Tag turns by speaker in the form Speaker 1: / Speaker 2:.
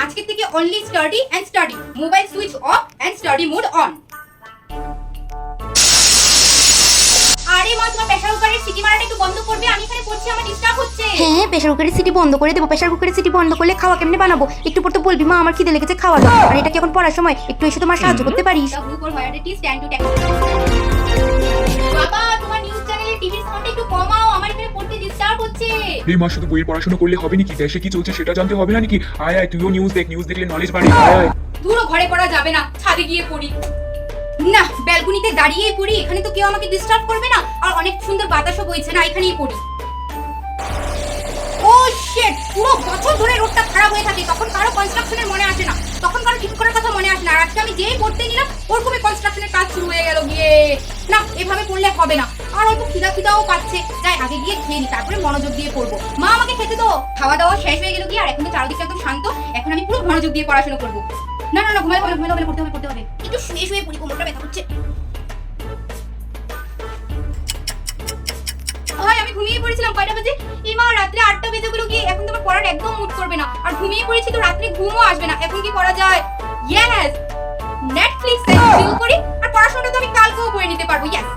Speaker 1: আজকে থেকে only study and study, mobile switch off and study mode on. আরে মা, তোমার প্রেসার কুকারের সিটি মারাটা একটু বন্ধ করবে? আমি এখানে পড়ছি, আমার ডিস্টার্ব হচ্ছে।
Speaker 2: হ্যাঁ, প্রেসার কুকারের সিটি বন্ধ করে দেবো। প্রেসার কুকারের সিটি বন্ধ করলে খাওয়া কেমনে বানাবো? একটু পর তো বলবি মা আমার খিদে লেগেছে, খাওয়া দাও। আর এটা কি এখন পড়ার সময়? একটু এসে তোমার সাহায্য করতে পারিস?
Speaker 1: The group or hierarchy stand to tackle. বাবা, তোমার নিউজ চ্যানেলে টিভির সাউন্ডটা একটু কমাও, আমার এখানে পড়তে ডিস্টার্ব হচ্ছে।
Speaker 3: এই মা, শুধু বইয়ের পড়াশোনা করলে হবে নাকি? দেশে কি চলছে সেটা জানতে হবে না নাকি? আয় আয়, তুইও নিউজ দেখ, নিউজ দেখলে নলেজ বাড়ে। আয় আয়।
Speaker 1: দূরও ঘরে পড়া যাবে না, ছাদে গিয়ে পড়ি। না, ব্যালকনিতে দাঁড়িয়েই পড়ি, এখানে তো কেউ আমাকে ডিস্টার্ব করবে না, আর অনেক সুন্দর বাতাসও বইছে না, এখানেই পড়ি। ও শিট, পুরো বছর ধরে রোডটা খারাপ হয়ে থাকে, তখন কারো কনস্ট্রাকশনের মনে আসে না, তখন কারো ঠিক করার কথা মনে আসে না। আর আজকে আমি যেই পড়তে নিলাম ওরকমই কনস্ট্রাকশনের কাজ শুরু হয়ে গেল গিয়ে। না, এভাবে পড়লে হবে না, আর অল্প খিদাও পাচ্ছে। যাই আগে গিয়ে খেয়ে নি, তারপরে মনোযোগ দিয়ে পড়বো। মা, আমাকে খেতে দাও। খাওয়া দাওয়া শেষ হয়ে গেল গিয়ে, আর এখন তো চারদিকটা একদম শান্ত, এখন আমি পুরো মনোযোগ দিয়ে পড়াশোনা করবো। না না না, ঘুমালে হবে, পড়তে হবে। একটু শুয়ে শুয়ে পড়ি, কোমরটা ব্যথা করছে। ভাই, আমি ঘুমিয়ে পড়েছিলাম। কয়টা বাজে? এই মা, রাত্রে 8টা বেজে গেল গিয়ে, এখন তোমার পড়ার একদম মুড করবে না, আর ঘুমিয়ে পড়েছি তো রাত্রে ঘুমও আসবে না। এখন কি করা যায়? ইয়েস, নেটফ্লিক্সে চিল করি, আর পড়াশোনাটা তো আমি কালকেও করে নিতে পারবো। ইয়েস।